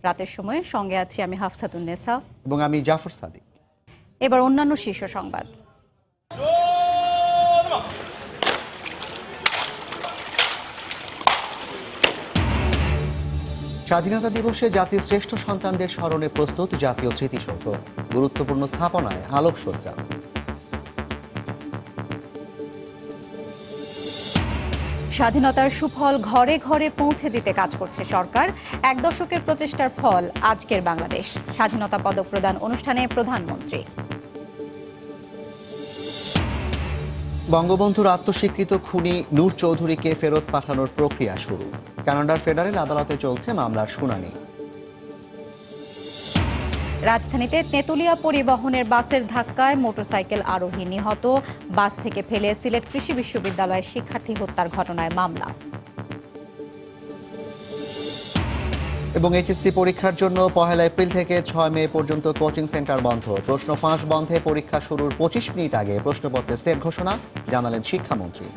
রাতের সময়ে সঙ্গে আছি আমি হাফসাতুন্নেসা এবং আমি জাফর সাদিক। এবার অন্যান্য শীর্ষ সংবাদ। স্বাধীনতা দিবসে জাতির শ্রেষ্ঠ সন্তানদের স্মরণে প্রস্তুত জাতীয় স্মৃতিসৌধ, গুরুত্বপূর্ণ স্থাপনায় আলোকসজ্জা। স্বাধীনতার সুফল ঘরে ঘরে পৌঁছে দিতে কাজ করছে সরকার। 1 দশকের প্রচেষ্টার ফল আজকের বাংলাদেশ। স্বাধীনতা পদক প্রদান অনুষ্ঠানে প্রধানমন্ত্রী। বঙ্গবন্ধুর আত্মস্বীকৃত খুনি নূর চৌধুরীকে ফেরত পাঠানোর প্রক্রিয়া শুরু। কানাডার ফেডারেল আদালতে চলছে মামলার শুনানি। রাজধানীতে তেঁতুলিয়া পরিবহনের বাসের ধাক্কায় মোটরসাইকেল আরোহী নিহত। বাস থেকে ফেলে সিলেট কৃষি বিশ্ববিদ্যালয়ের শিক্ষার্থী হত্যার ঘটনায় মামলা। এবং এইচএসসি পরীক্ষার জন্য 1 এপ্রিল থেকে 6 মে পর্যন্ত কোচিং সেন্টার বন্ধ। প্রশ্ন ফাঁস বন্ধে পরীক্ষা শুরুর 25 মিনিট আগে প্রশ্নপত্রের সেট ঘোষণা, জানালেন শিক্ষামন্ত্রী।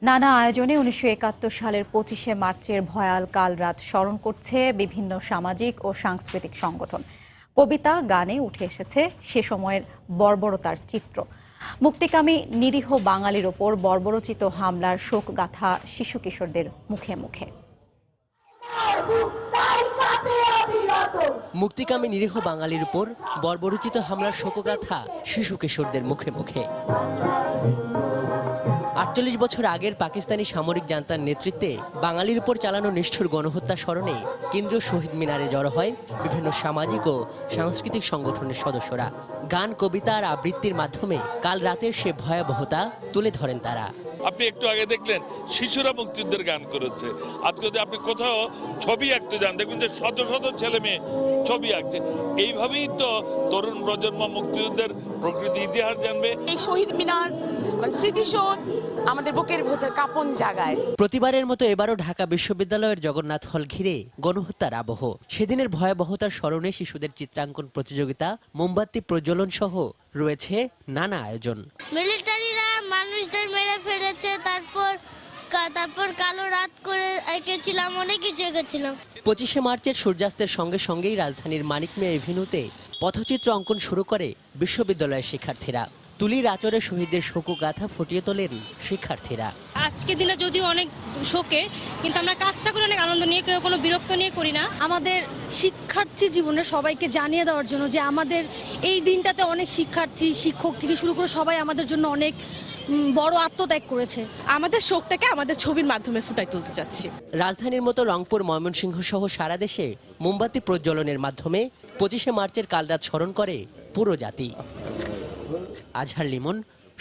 নানা আয়োজনে 1971 সালের 25শে মার্চের ভয়াল কাল রাত স্মরণ করছে বিভিন্ন সামাজিক ও সাংস্কৃতিক সংগঠন। কবিতা গানে উঠে এসেছে সে সময়ের বর্বরতার চিত্র। মুক্তিকামী নিরীহ বাঙালির ওপর বর্বরোচিত হামলার শোকগাথা শিশু কিশোরদের মুখে মুখে। মুক্তিকামী নিরীহ বাঙালির উপর বর্বরোচিত হামলার শোকগাথা শিশু কিশোরদের মুখে মুখে। 48 বছর আগের পাকিস্তানি সামরিক জান্তার নেতৃত্বে বাঙালির উপর চালানো নিষ্ঠুর গণহত্যা স্মরণে কেন্দ্রীয় শহীদ মিনারে জড়ো হয় বিভিন্ন সামাজিক ও সাংস্কৃতিক সংগঠনের সদস্যরা। গান, কবিতা আর আবৃত্তির মাধ্যমে কাল রাতের সে ভয়াবহতা তুলে ধরেন তারা। আপনি একটু আগে দেখলেন শিশুরা মুক্তিযুদ্ধের গান করেছে। আজকে যদি আপনি কোথাও ছবি আঁকতে যান, দেখবেন যে শত শত ছেলে মেয়ে ছবি আঁকছে। এইভাবেই তো তরুণ প্রজন্ম মুক্তিযুদ্ধের প্রকৃতি ইতিহাস জানবে। এই শহীদ মিনার স্মৃতিসৌধ আমাদের বুকের ভেতর কাঁপন জাগায়। প্রতিবারের মতো এবারও ঢাকা বিশ্ববিদ্যালয়ের জগন্নাথ হল ঘিরে গণহত্যার আবহ। সেদিনের ভয়াবহতার স্মরণে শিশুদের চিত্রাঙ্কন প্রতিযোগিতা, মোমবাতি প্রজ্বলন সহ রয়েছে নানা আয়োজন। মিলিটারিরা মানুষদের মেরে ফেলেছে, তারপর কালো রাত করে এঁকেছিলাম, অনেক কিছু এঁকেছিলাম। 25শে মার্চের সূর্যাস্তের সঙ্গে সঙ্গেই রাজধানীর মানিক মিয়া এভিনিউতে পথচিত্র অঙ্কন শুরু করে বিশ্ববিদ্যালয়ের শিক্ষার্থীরা। তুলির আচরে শহীদদের শোকগাথা ফুটিয়ে তোলেন শিক্ষার্থীরা। আজকের দিনে যদিও অনেক শোকে, কিন্তু আমরা কাজটা করে অনেক আনন্দ নিয়ে, কেউ কোনো বিরক্ত নিয়ে করি না। আমাদের শিক্ষার্থী জীবনে সবাইকে জানিয়ে দেওয়ার জন্য যে আমাদের এই দিনটাতে অনেক শিক্ষার্থী, শিক্ষক থেকে শুরু করে সবাই আমাদের জন্য অনেক বড় আত্মত্যাগ করেছে। আমাদের শোকটাকে আমাদের ছবির মাধ্যমে ফুটাই তুলতে চাচ্ছি। রাজধানীর মতো রংপুর, ময়মনসিংহ সহ সারা দেশে মোমবাতি প্রজ্বলনের মাধ্যমে 25শে মার্চের কালরাত স্মরণ করে পুরো জাতি। আজহার লিমন,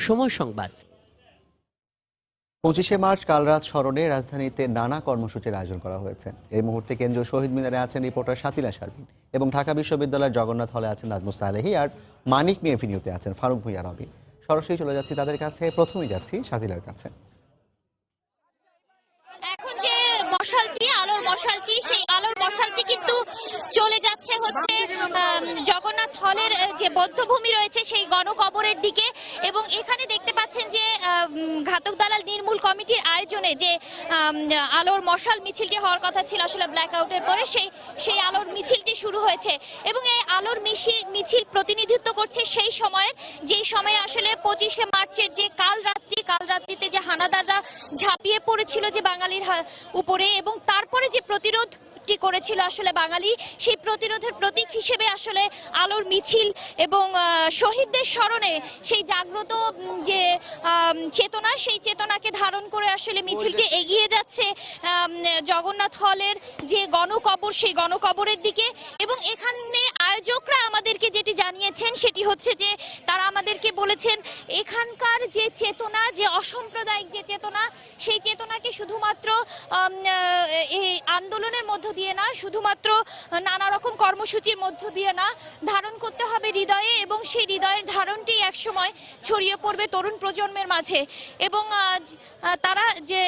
সময় সংবাদ। 25শে মার্চ কালরাত স্মরণে রাজধানীতে নানা কর্মসূচির আয়োজন করা হয়েছে। এই মুহূর্তে কেন্দ্রীয় শহীদ মিনারে আছেন রিপোর্টার সাতিলা শারমিন এবং ঢাকা বিশ্ববিদ্যালয়ের জগন্নাথ হলে আছেন নাজমুস সালেহী, আর মানিক মিয়া এভিনিউতে আছেন ফারুক ভূঁইয়া রবি। সরাসরি চলে যাচ্ছি তাদের কাছে। প্রথমেই যাচ্ছি সাতিলার কাছে। এখন যে মশালটি, আলোর মশালটি, সেই আলোর মশালটি কিন্তু চলে যাচ্ছে হচ্ছে জগন্নাথ হলের যে বধ্যভূমি রয়েছে সেই গণকবরের দিকে। এবং এখানে দেখতে পাচ্ছেন যে ঘাতক দালাল নির্মূল কমিটির আয়োজনে যে আলোর মশাল মিছিলটি হওয়ার কথা ছিল আসলে ব্ল্যাক আউটের পরে, সেই আলোর মিছিলটি শুরু হয়েছে। এবং এই আলোর মিছিল প্রতিনিধিত্ব করছে সেই সময়ের, যেই সময়ে আসলে 25শে মার্চের যে কাল রাত্রিতে যে হানাদাররা ঝাঁপিয়ে পড়েছিল যে বাঙালির উপরে, এবং তারপরে যে প্রতিরোধ করেছিল আসলে বাঙালি, সেই প্রতিরোধের প্রতীক হিসেবে আসলে আলোর মিছিল এবং শহীদদের স্মরণে সেই জাগ্রত যে চেতনা, সেই চেতনাকে ধারণ করে আসলে মিছিলটি এগিয়ে যাচ্ছে জগন্নাথ হলের যে গণকবর, সেই গণকবরের দিকে। এবং এখানে আয়োজকরা আমাদেরকে যেটি জানিয়েছেন সেটি হচ্ছে যে তারা আমাদেরকে বলেছেন এখানকার যে চেতনা, যে অসাম্প্রদায়িক যে চেতনা, সেই চেতনাকে শুধুমাত্র এই আন্দোলনের মধ্য দিয়ে না, শুধুমাত্র নানা রকম কর্মসূচির মধ্য দিয়ে না, ধারণ করতে হবে হৃদয়ে, এবং সেই হৃদয়ের ধারণটি একসময় ছড়িয়ে পড়বে তরুণ প্রজন্মের মাঝে। এবং তারা যে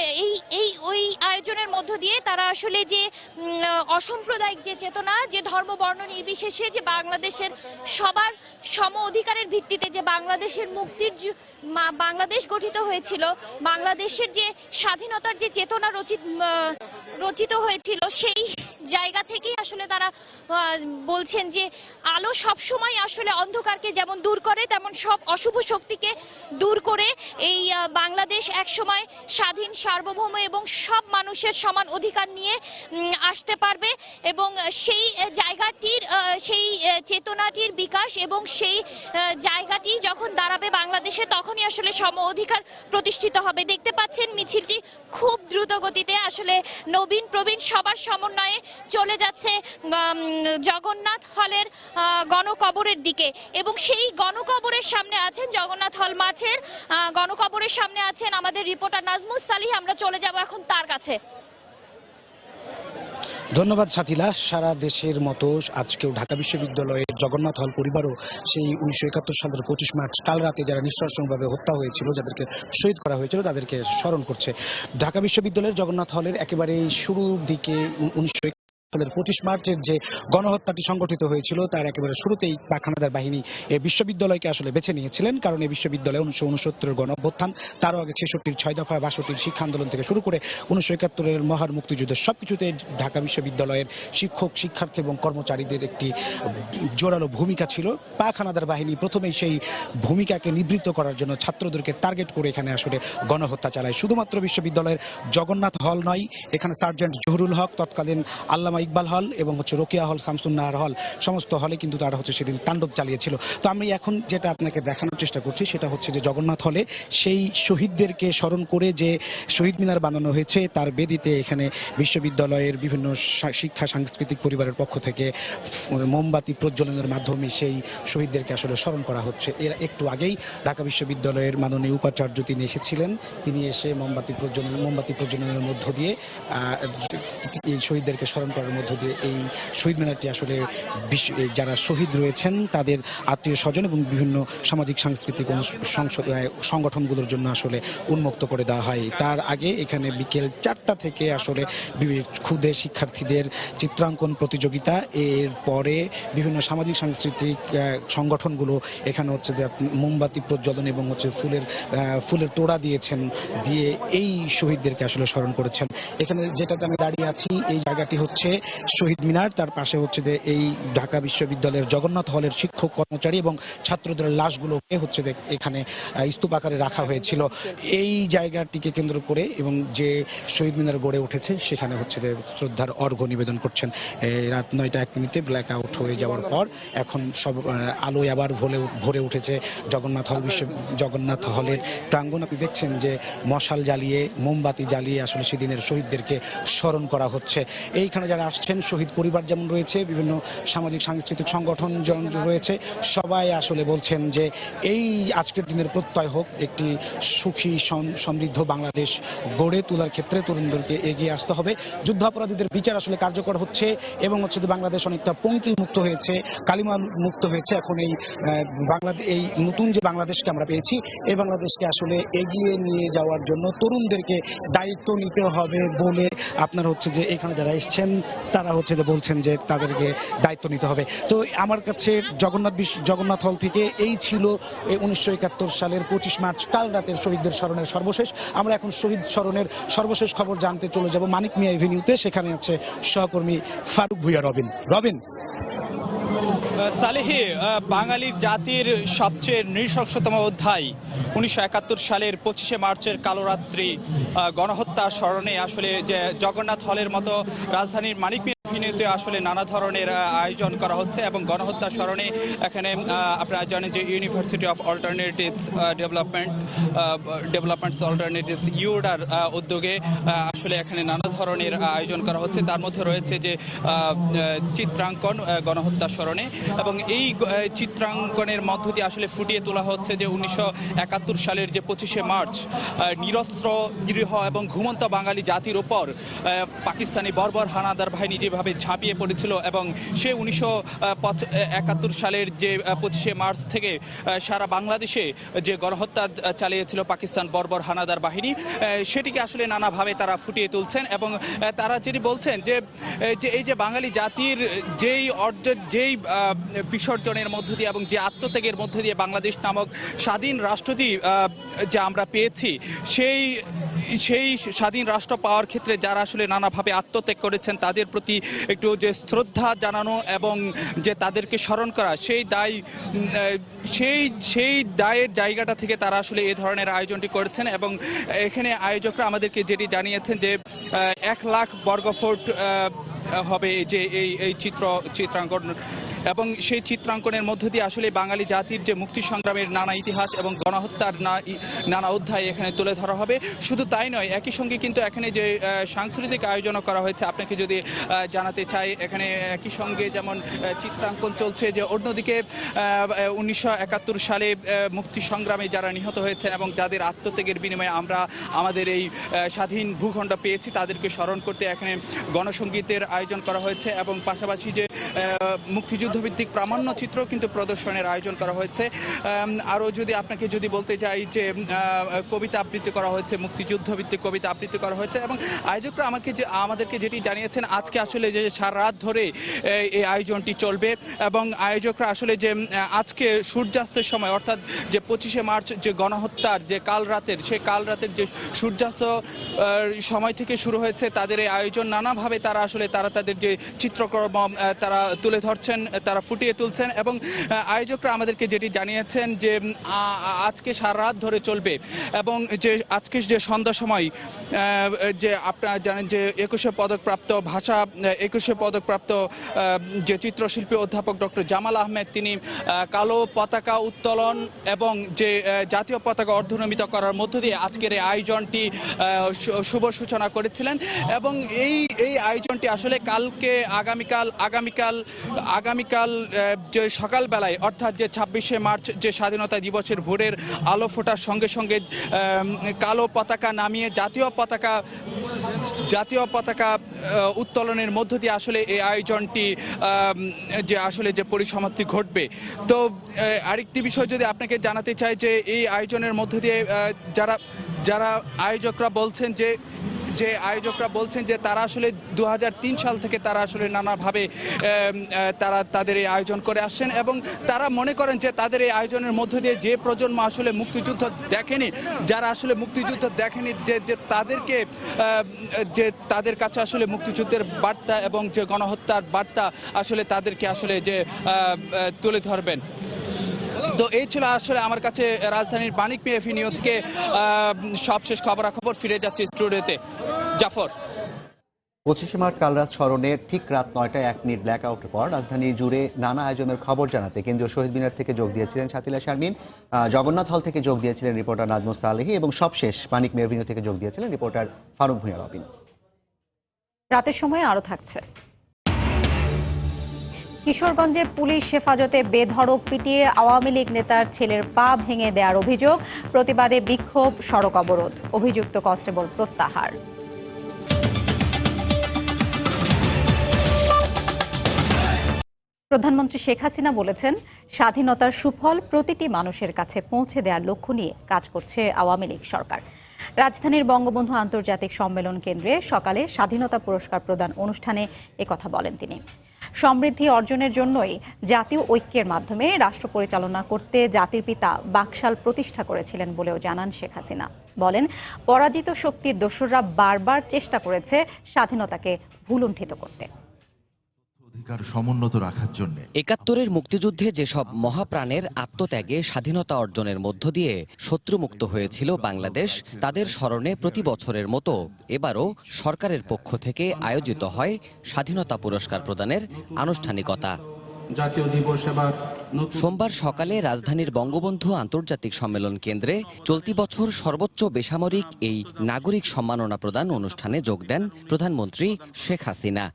ওই আয়োজনের মধ্য দিয়ে তারা আসলে যে অসাম্প্রদায়িক যে চেতনা, যে ধর্ম বর্ণ নির্বিশেষে যে বাংলাদেশের সবার সম অধিকারের ভিত্তিতে যে বাংলাদেশের মুক্তির বাংলাদেশ গঠিত হয়েছিল, বাংলাদেশের যে স্বাধীনতার যে চেতনা রচিত হয়েছিল, সেই জায়গা থেকেই আসলে তারা বলছেন যে আলো সবসময় আসলে অন্ধকারকে যেমন দূর করে, তেমন সব অশুভ শক্তিকে দূর করে এই বাংলাদেশ একসময় স্বাধীন, সার্বভৌম এবং সব মানুষের সমান অধিকার নিয়ে আসতে পারবে। এবং সেই জায়গাটির সেই চেতনাটির বিকাশ এবং সেই জায়গাটি যখন দাঁড়াবে বাংলাদেশে, তখনই আসলে সম অধিকার প্রতিষ্ঠিত হবে। দেখতে পাচ্ছেন মিছিলটি খুব দ্রুত গতিতে আসলে নবীন প্রবীণ সবার সমন্বয়ে চলে যাচ্ছে জগন্নাথ হলের গণকবরের দিকে। এবং সেই গণকবরের সামনে আছেন, জগন্নাথ হল মাঠের গণকবরের সামনে আছেন আমাদের রিপোর্টার নাজমুস সালিহ। আমরা চলে যাব এখন তার কাছে। ধন্যবাদ সাথিলা। সারা দেশের মতো আজকেও ঢাকা বিশ্ববিদ্যালয়ের জগন্নাথ হল পরিবারও সেই 1971 সালের 25 মার্চ কাল রাতে যারা নৃশংসভাবে হত্যা হয়েছিল, যাদেরকে শহীদ করা হয়েছিল, তাদেরকে স্মরণ করছে। ঢাকা বিশ্ববিদ্যালয়ের জগন্নাথ হলের একেবারে শুরুর দিকে 25 মার্চের যে গণহত্যাটি সংগঠিত হয়েছিল, তার একেবারে শুরুতেই পাক হানাদার বাহিনী এই বিশ্ববিদ্যালয়কে আসলে বেছে নিয়েছিলেন, কারণ এই বিশ্ববিদ্যালয়ে 1969-এর গণ অভ্যুত্থান, তারও আগে 66-র 6 দফা, 62-র শিক্ষা আন্দোলন থেকে শুরু করে 1971-এর মহান মুক্তিযুদ্ধ, সবকিছুতে ঢাকা বিশ্ববিদ্যালয়ের শিক্ষক, শিক্ষার্থী এবং কর্মচারীদের একটি জোরালো ভূমিকা ছিল। পাক হানাদার বাহিনী প্রথমেই সেই ভূমিকাকে নিবৃত্ত করার জন্য ছাত্রদেরকে টার্গেট করে এখানে আসলে গণহত্যা চালায়। শুধুমাত্র বিশ্ববিদ্যালয়ের জগন্নাথ হল নয়, এখানে সার্জেন্ট জহুরুল হক, তৎকালীন আল্লামা ইকবাল হল এবং রোকেয়া হল, শামসুন্নাহার হল, সমস্ত হলে কিন্তু তারা সেদিন তাণ্ডব চালিয়েছিল। তো আমি এখন যেটা আপনাকে দেখানোর চেষ্টা করছি সেটা হচ্ছে যে জগন্নাথ হলে সেই শহীদদেরকে স্মরণ করে যে শহীদ মিনার বানানো হয়েছে, তার বেদিতে এখানে বিশ্ববিদ্যালয়ের বিভিন্ন শিক্ষা সাংস্কৃতিক পরিবারের পক্ষ থেকে মোমবাতি প্রজ্বলনের মাধ্যমে সেই শহীদদেরকে আসলে স্মরণ করা হচ্ছে। এর একটু আগেই ঢাকা বিশ্ববিদ্যালয়ের মাননীয় উপাচার্য তিনি এসেছিলেন, তিনি এসে মোমবাতি প্রজ্বলনের মধ্য দিয়ে এই শহীদদেরকে স্মরণ করার মধ্য দিয়ে এই শহীদ মিনারটি আসলে যারা শহীদ রয়েছেন তাদের আত্মীয় স্বজন এবং বিভিন্ন সামাজিক সাংস্কৃতিক সংগঠনগুলোর জন্য আসলে উন্মুক্ত করে দেওয়া হয়। তার আগে এখানে বিকেল 4টা থেকে আসলে ক্ষুদে শিক্ষার্থীদের চিত্রাঙ্কন প্রতিযোগিতা, এর পরে বিভিন্ন সামাজিক সাংস্কৃতিক সংগঠনগুলো এখানে যে মোমবাতি প্রজ্বলন এবং ফুলের তোড়া দিয়েছেন, দিয়ে এই শহীদদেরকে আসলে স্মরণ করেছেন। এখানে যেটাতে আমি দাঁড়িয়ে আছি এই জায়গাটি হচ্ছে শহীদ মিনার, তার পাশে যে এই ঢাকা বিশ্ববিদ্যালয়ের জগন্নাথ হলের শিক্ষক, কর্মচারী এবং ছাত্রদের লাশগুলোকে এখানে স্তূপ আকারে রাখা হয়েছিল। এই জায়গাটিকে কেন্দ্র করে এবং যে শহীদ মিনার গড়ে উঠেছে সেখানে শ্রদ্ধার অর্ঘ্য নিবেদন করছেন। রাত 9:01 ব্ল্যাক আউট হয়ে যাওয়ার পর এখন সব আলোয় আবার ভরে উঠেছে জগন্নাথ হলের প্রাঙ্গণ। আপনি দেখছেন যে মশাল জ্বালিয়ে, মোমবাতি জ্বালিয়ে আসলে সেদিনের শহীদদেরকে স্মরণ করা হচ্ছে। এইখানে যারা আসছেন, শহীদ পরিবার যেমন রয়েছে, বিভিন্ন সামাজিক সাংস্কৃতিক সংগঠন রয়েছে, সবাই আসলে বলছেন যে এই আজকের দিনের প্রত্যয় হোক একটি সুখী সমৃদ্ধ বাংলাদেশ গড়ে তোলার ক্ষেত্রে তরুণদেরকে এগিয়ে আসতে হবে। যুদ্ধাপরাধীদের বিচার আসলে কার্যকর হচ্ছে এবং বাংলাদেশ অনেকটা পঙ্কিল মুক্ত হয়েছে, কালিমা মুক্ত হয়েছে। এখন এই নতুন যে বাংলাদেশকে আমরা পেয়েছি, এই বাংলাদেশকে আসলে এগিয়ে নিয়ে যাওয়ার জন্য তরুণদেরকে দায়িত্ব নিতে হবে বলে আপনার যে এখানে যারা এসছেন তারা বলছেন যে তাদেরকে দায়িত্ব নিতে হবে। তো আমার কাছে জগন্নাথ হল থেকে এই ছিল 1971 সালের 25 মার্চ কাল রাতের শহীদদের স্মরণের সর্বশেষ। আমরা এখন শহীদ স্মরণের সর্বশেষ খবর জানতে চলে যাব মানিক মিয়া এভিনিউতে। সেখানে আছে সহকর্মী ফারুক ভুইয়া রবিন। সালেহি, বাঙালি জাতির সবচেয়ে নৃশংসতম অধ্যায় 1971 সালের 25শে মার্চের কালোরাত্রি গণহত্যা স্মরণে আসলে যে জগন্নাথ হলের মতো রাজধানীর মানিক মিয়া এভিনিউতে আসলে নানা ধরনের আয়োজন করা হচ্ছে এবং গণহত্যা স্মরণে এখানে আপনারা জানেন যে university of alternatives developments alternatives ইউডার উদ্যোগে আসলে এখানে নানা ধরনের আয়োজন করা হচ্ছে। তার মধ্যে রয়েছে যে চিত্রাঙ্কন গণহত্যা স্মরণে এবং এই চিত্রাঙ্কনের মধ্য দিয়ে আসলে ফুটিয়ে তোলা হচ্ছে যে 1971 সালের যে 25শে মার্চ নিরস্ত্র নিরীহ এবং ঘুমন্ত বাঙালি জাতির উপর পাকিস্তানি বর্বর হানাদার বাহিনী যেভাবে ঝাঁপিয়ে পড়েছিল এবং সে 1971 সালের যে 25শে মার্চ থেকে সারা বাংলাদেশে যে গণহত্যা চালিয়েছিল পাকিস্তান বর্বর হানাদার বাহিনী, সেটিকে আসলে নানাভাবে তারা ফুটিয়ে তুলছেন। এবং তারা যেটি বলছেন যে এই যে বাঙালি জাতির যেই বিসর্জনের মধ্য দিয়ে এবং যে আত্মত্যাগের মধ্য দিয়ে বাংলাদেশ নামক স্বাধীন রাষ্ট্রটি যে আমরা পেয়েছি, সেই স্বাধীন রাষ্ট্র পাওয়ার ক্ষেত্রে যারা আসলে নানাভাবে আত্মত্যাগ করেছেন তাদের প্রতি একটু যে শ্রদ্ধা জানানো এবং যে তাদেরকে স্মরণ করা, সেই দায়ের জায়গাটা থেকে তারা আসলে এই ধরনের আয়োজনটি করেছেন। এবং এখানে আয়োজকরা আমাদেরকে যেটি জানিয়েছেন যে 1 লাখ বর্গফুট হবে যে এই চিত্রাঙ্কন, এবং সেই চিত্রাঙ্কনের মধ্য দিয়ে আসলে বাঙালি জাতির যে মুক্তি সংগ্রামের নানা ইতিহাস এবং গণহত্যার নানা অধ্যায় এখানে তুলে ধরা হবে। শুধু তাই নয়, একই সঙ্গে কিন্তু এখানে যে সাংস্কৃতিক আয়োজনও করা হয়েছে, আপনাকে যদি জানাতে চাই, এখানে একই সঙ্গে যেমন চিত্রাঙ্কন চলছে যে অন্যদিকে 1971 সালে মুক্তি সংগ্রামে যারা নিহত হয়েছেন এবং যাদের আত্মত্যাগের বিনিময়ে আমরা আমাদের এই স্বাধীন ভূখণ্ড পেয়েছি তাদেরকে স্মরণ করতে এখানে গণসঙ্গীতের আয়োজন করা হয়েছে। এবং পাশাপাশি যে মুক্তিযুদ্ধভিত্তিক প্রামাণ্য চিত্র কিন্তু প্রদর্শনের আয়োজন করা হয়েছে। আরও যদি আপনাকে বলতে চাই যে কবিতা আবৃত্তি করা হয়েছে, মুক্তিযুদ্ধভিত্তিক কবিতা আবৃত্তি করা হয়েছে। এবং আয়োজকরা আমাদেরকে যেটি জানিয়েছেন, আজকে আসলে যে সারা রাত ধরে এই আয়োজনটি চলবে এবং আয়োজকরা আসলে যে আজকে সূর্যাস্তের সময় অর্থাৎ যে 25শে মার্চ যে গণহত্যার যে কাল রাতের যে সূর্যাস্ত সময় থেকে শুরু হয়েছে তাদের এই আয়োজন, নানাভাবে তারা তাদের যে চিত্রকর্ম তারা তুলে ধরছেন, তারা ফুটিয়ে তুলছেন। এবং আয়োজকরা আমাদেরকে যেটি জানিয়েছেন যে আজকে সারা রাত ধরে চলবে এবং যে আজকে যে সন্ধ্যার সময় যে আপনারা জানেন যে 21শে পদকপ্রাপ্ত যে চিত্রশিল্পী অধ্যাপক ডক্টর জামাল আহমেদ, তিনি কালো পতাকা উত্তোলন এবং যে জাতীয় পতাকা অর্ধনমিত করার মধ্য দিয়ে আজকের এই আয়োজনটি শুভ সূচনা করেছিলেন। এবং এই আয়োজনটি আসলে আগামীকাল যে সকালবেলায় অর্থাৎ যে 26শে মার্চ যে স্বাধীনতা দিবসের ভোরের আলো ফোটার সঙ্গে সঙ্গে কালো পতাকা নামিয়ে জাতীয় পতাকা উত্তোলনের মধ্য দিয়ে আসলে এই আয়োজনটি যে পরিসমাপ্তি ঘটবে। তো আরেকটি বিষয় যদি আপনাকে জানাতে চাই যে এই আয়োজনের মধ্য দিয়ে যারা আয়োজকরা বলছেন যে তারা আসলে 2003 সাল থেকে তারা আসলে নানাভাবে তাদের এই আয়োজন করে আসছেন এবং তারা মনে করেন যে তাদের এই আয়োজনের মধ্য দিয়ে যে প্রজন্ম আসলে মুক্তিযুদ্ধ দেখেনি, যারা আসলে মুক্তিযুদ্ধ দেখেনি, যে তাদের কাছে আসলে মুক্তিযুদ্ধের বার্তা এবং যে গণহত্যার বার্তা আসলে তাদেরকে আসলে যে তুলে ধরবেন। তো এই ছিল আসলে আমার কাছে রাজধানীর মানিক মিয়া এভিনিউ থেকে সবশেষ খবরাখবর। ফিরে যাচ্ছি স্টুডিওতে। জাফর। 25শে মার্চ কাল রাত স্মরণে ঠিক রাত 9টায় 1 মিনিট ব্ল্যাক আউটের পর রাজধানী জুড়ে নানা আয়োজনের খবর জানাতে কেন্দ্রীয় শহীদ মিনার থেকে যোগ দিয়েছিলেন শাতিলা শারমিন, জগন্নাথ হল থেকে যোগ দিয়েছিলেন রিপোর্টার নাজমুস সালেহী এবং সবশেষ মানিক মিয়া এভিনিউ থেকে যোগ দিয়েছিলেন রিপোর্টার ফারুক ভূঁইয়া রবিন। রাতের সময় আরো থাকছে। কিশোরগঞ্জে পুলিশ হেফাজতে বেধড়ক পিটিয়ে আওয়ামী লীগ নেতার ছেলের পা ভেঙে দেওয়ার অভিযোগ, প্রতিবাদে বিক্ষোভ, সড়ক অবরোধ, অভিযুক্ত কনস্টেবল প্রত্যাহার। প্রধানমন্ত্রী শেখ হাসিনা বলেছেন, স্বাধীনতার সুফল প্রতিটি মানুষের কাছে পৌঁছে দেওয়ার লক্ষ্য নিয়ে কাজ করছে আওয়ামী লীগ সরকার। রাজধানীর বঙ্গবন্ধু আন্তর্জাতিক সম্মেলন কেন্দ্রে সকালে স্বাধীনতা পুরস্কার প্রদান অনুষ্ঠানে একথা বলেন তিনি। সমৃদ্ধি অর্জনের জন্যই জাতীয় ঐক্যের মাধ্যমে রাষ্ট্র পরিচালনা করতে জাতির পিতা বাকশাল প্রতিষ্ঠা করেছিলেন বলেও জানান শেখ হাসিনা। বলেন, পরাজিত শক্তির দোসররা বারবার চেষ্টা করেছে স্বাধীনতাকে ভুলুণ্ঠিত করতে। সমুন্নত রাখার জন্য ৭১-এর মুক্তিযুদ্ধে যেসব মহাপ্রাণের আত্মত্যাগে স্বাধীনতা অর্জনের মধ্য দিয়ে শত্রুমুক্ত হয়েছিল বাংলাদেশ, তাদের স্মরণে প্রতি বছরের মতো এবারও সরকারের পক্ষ থেকে আয়োজিত হয় স্বাধীনতা পুরস্কার প্রদানের আনুষ্ঠানিকতা। জাতীয় দিবস এবার সোমবার সকালে রাজধানীর বঙ্গবন্ধু আন্তর্জাতিক সম্মেলন কেন্দ্রে চলতি বছর সর্বোচ্চ বেসামরিক এই নাগরিক সম্মাননা প্রদান অনুষ্ঠানে যোগ দেন প্রধানমন্ত্রী শেখ হাসিনা।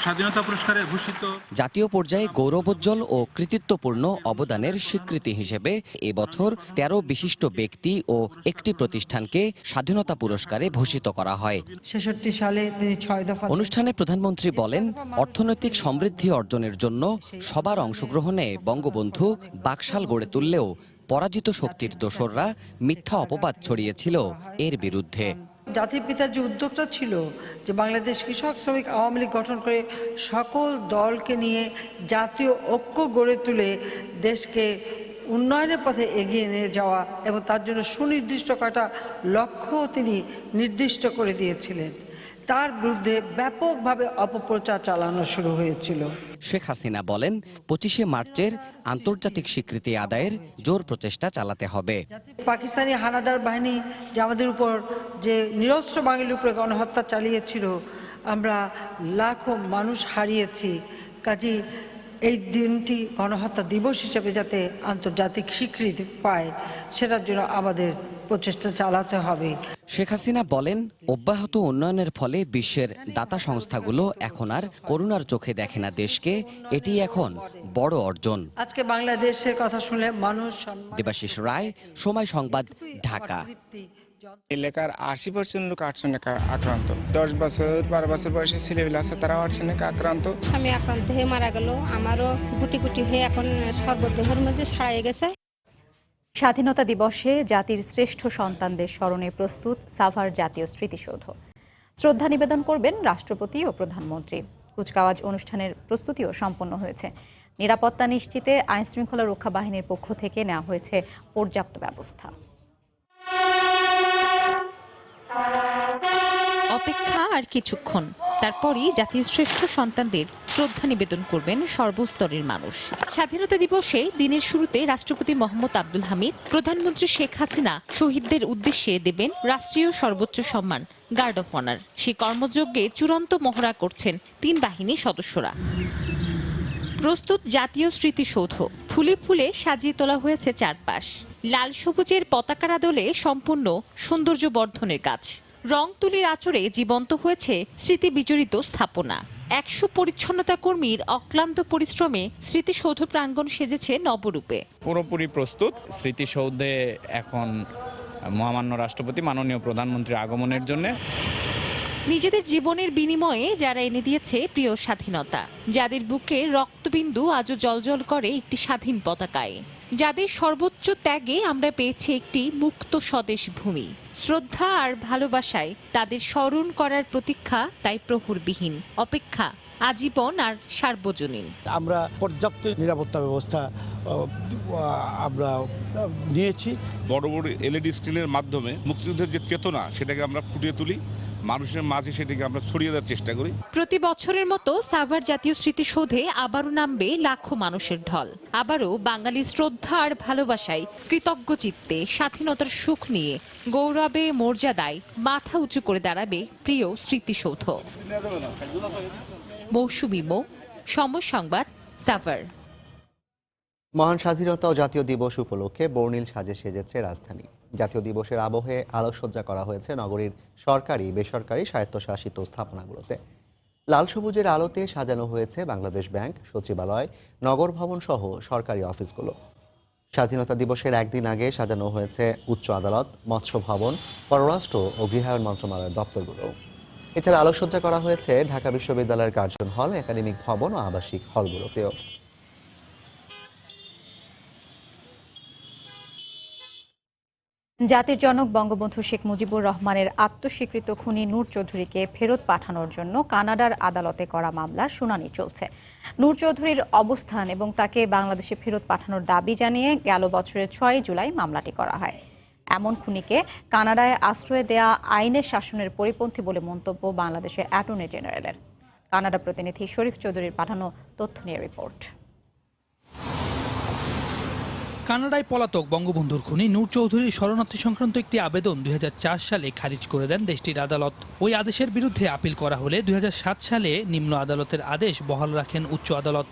স্বাধীনতা পুরস্কারে ভূষিত। জাতীয় পর্যায়ে গৌরবোজ্জ্বল ও কৃতিত্বপূর্ণ অবদানের স্বীকৃতি হিসেবে এবছর ১৩ বিশিষ্ট ব্যক্তি ও একটি প্রতিষ্ঠানকে স্বাধীনতা পুরস্কারে ভূষিত করা হয়। ৬৬ সালে তিনি ৬ দফা অনুষ্ঠানে প্রধানমন্ত্রী বলেন, অর্থনৈতিক সমৃদ্ধি অর্জনের জন্য সবার অংশগ্রহণে বঙ্গবন্ধু বাকশাল গড়ে তুললেও পরাজিত শক্তির দোসররা মিথ্যা অপবাদ ছড়িয়েছিল এর বিরুদ্ধে। জাতির পিতার যে উদ্যোগটা ছিল যে বাংলাদেশ কৃষক শ্রমিক আওয়ামী লীগ গঠন করে সকল দলকে নিয়ে জাতীয় ঐক্য গড়ে তুলে দেশকে উন্নয়নের পথে এগিয়ে নিয়ে যাওয়া এবং তার জন্য সুনির্দিষ্ট কয়টা লক্ষ্য তিনি নির্দিষ্ট করে দিয়েছিলেন, তার বিরুদ্ধে ব্যাপকভাবে অপপ্রচার চালানো শুরু হয়েছিল। শেখ হাসিনা বলেন, ২৫শে মার্চের আন্তর্জাতিক স্বীকৃতি আদায়ের জোর প্রচেষ্টা চালাতে হবে। পাকিস্তানি হানাদার বাহিনী যে আমাদের উপর যে নিরস্ত্র বাঙালির উপরে গণহত্যা চালিয়েছিল, আমরা লাখো মানুষ হারিয়েছি। কাজী এই দিনটি গণহত্যা দিবস হিসেবে যাতে আন্তর্জাতিক স্বীকৃতি পায়, সেটার জন্য আমাদের প্রচেষ্টা চালাতে হবে। শেখ হাসিনা বলেন, অব্যাহত উন্নয়নের ফলে বিশ্বের দাতা সংস্থাগুলো এখন আর করুণার চোখে দেখে না দেশকে, এটি এখন বড় অর্জন। আজকে বাংলাদেশের কথা শুনলে মানুষ। দেবাশিস রায়, সময় সংবাদ, ঢাকা। এলাকার 80% লোক আর্সেনিকে আক্রান্ত। 10 বছর 12 বছর বয়সী ছেলেগুলো আছে, তারাও আর্সেনিকে আক্রান্ত। আমি আক্রান্ত হয়ে মারা গেল, আমারও গুটি গুটি হয়ে এখন সর্বদেহের মধ্যে ছড়িয়ে গেছে। স্বাধীনতা দিবসে জাতির শ্রেষ্ঠ সন্তানদের স্মরণে প্রস্তুত সাভার জাতীয় স্মৃতিসৌধ। শ্রদ্ধা নিবেদন করবেন রাষ্ট্রপতি ও প্রধানমন্ত্রী। কুচকাওয়াজ অনুষ্ঠানের প্রস্তুতিও সম্পন্ন হয়েছে। নিরাপত্তা নিশ্চিতে আইনশৃঙ্খলা রক্ষা বাহিনীর পক্ষ থেকে নেওয়া হয়েছে পর্যাপ্ত ব্যবস্থা। অপেক্ষা আর কিছুক্ষণ, তারপরই জাতির শ্রেষ্ঠ সন্তানদের শ্রদ্ধা নিবেদন করবেন সর্বস্তরের মানুষ। স্বাধীনতা দিবসে দিনের শুরুতে রাষ্ট্রপতি মোহাম্মদ আব্দুল হামিদ, প্রধানমন্ত্রী শেখ হাসিনা শহীদদের উদ্দেশ্যে দেবেন রাষ্ট্রীয় সর্বোচ্চ সম্মান গার্ড অফ অনার। সেই কর্মযজ্ঞে চূড়ান্ত মহড়া করছেন ৩ বাহিনীর সদস্যরা। প্রস্তুত জাতীয় স্মৃতিসৌধ, ফুলে ফুলে সাজিয়ে তোলা হয়েছে চারপাশ। লাল সবুজের পতাকার আদলে সম্পূর্ণ সৌন্দর্য বর্ধনের কাজ। রং তুলির আঁচড়ে জীবন্ত হয়েছে স্মৃতি বিজড়িত স্থাপনা। ১০০ পরিচ্ছন্নতা কর্মীর অক্লান্ত পরিশ্রমে স্মৃতিসৌধ প্রাঙ্গণ সেজেছে নবরূপে। পুরোপুরি প্রস্তুত। স্মৃতিসৌধে এখন মহামান্য রাষ্ট্রপতি মাননীয় প্রধানমন্ত্রীর আগমনের জন্য। নিজেদের জীবনের বিনিময়ে যারা এনে দিয়েছে প্রিয় স্বাধীনতা, যাদের বুকে রক্তবিন্দু আজও জ্বলজ্বল করে একটি স্বাধীন পতাকায়, যাদের সর্বোচ্চ ত্যাগে আমরা পেয়েছি একটি মুক্ত স্বদেশ ভূমি। শ্রদ্ধা আর ভালোবাসায় তাদের স্মরণ করার প্রতীক্ষা তাই প্রহরবিহীন, অপেক্ষা আজীবন আর সার্বজনীন। আমরা পর্যাপ্ত নিরাপত্তা ব্যবস্থা আমরা নিয়েছি। বড় বড় এলইডি স্ক্রিনের মাধ্যমে মুক্তিযুদ্ধের যে চেতনা সেটাকে আমরা ফুটিয়ে তুলি, মানুষের মাঝে সেটাকে আমরা ছড়িয়ে দেওয়ার চেষ্টা করি। প্রতি বছরের মতো সাভার জাতীয় স্মৃতিসৌধে আবারও নামবে লাখো মানুষের ঢল। আবারও বাঙালি শ্রদ্ধা আর ভালোবাসায় কৃতজ্ঞ চিত্তে স্বাধীনতার সুখ নিয়ে গৌরবে মর্যাদায় মাথা উঁচু করে দাঁড়াবে প্রিয় স্মৃতিসৌধ। মৌসুমী মো, সময় সংবাদ, সাভার। মহান স্বাধীনতা ও জাতীয় দিবস উপলক্ষে বর্ণিল সাজে সেজেছে রাজধানী। জাতীয় দিবসের আবহে আলোকসজ্জা করা হয়েছে নগরীর সরকারি বেসরকারি স্বায়ত্তশাসিত স্থাপনাগুলোতে। লাল সবুজের আলোতে সাজানো হয়েছে বাংলাদেশ ব্যাংক, সচিবালয়, নগর ভবন সহ সরকারি অফিসগুলো। স্বাধীনতা দিবসের একদিন আগে সাজানো হয়েছে উচ্চ আদালত, মৎস্য ভবন, পররাষ্ট্র ও গৃহায়ণ মন্ত্রণালয়ের দপ্তরগুলো। এছাড়া আলোকসজ্জা করা হয়েছে ঢাকা বিশ্ববিদ্যালয়ের কার্জন হল, একাডেমিক ভবন ও আবাসিক হলগুলোতেও। জাতির জনক বঙ্গবন্ধু শেখ মুজিবুর রহমানের আত্মস্বীকৃত খুনি নূর চৌধুরীকে ফেরত পাঠানোর জন্য কানাডার আদালতে করা মামলার শুনানি চলছে। নূর চৌধুরীর অবস্থান এবং তাকে বাংলাদেশে ফেরত পাঠানোর দাবি জানিয়ে গেল বছরের ৬ জুলাই মামলাটি করা হয়। এমন খুনিকে কানাডায় আশ্রয় দেয়া আইনের শাসনের পরিপন্থী বলে মন্তব্য বাংলাদেশের অ্যাটর্নি জেনারেলের। কানাডা প্রতিনিধি শরীফ চৌধুরীর পাঠানো তথ্য নিয়ে রিপোর্ট। কানাডায় পলাতক বঙ্গবন্ধুর খুনি নূর চৌধুরীর শরণার্থী সংক্রান্ত একটি আবেদন ২০০৪ সালে খারিজ করে দেন দেশটির আদালত। ওই আদেশের বিরুদ্ধে আপিল করা হলে ২০০৭ সালে নিম্ন আদালতের আদেশ বহাল রাখেন উচ্চ আদালত।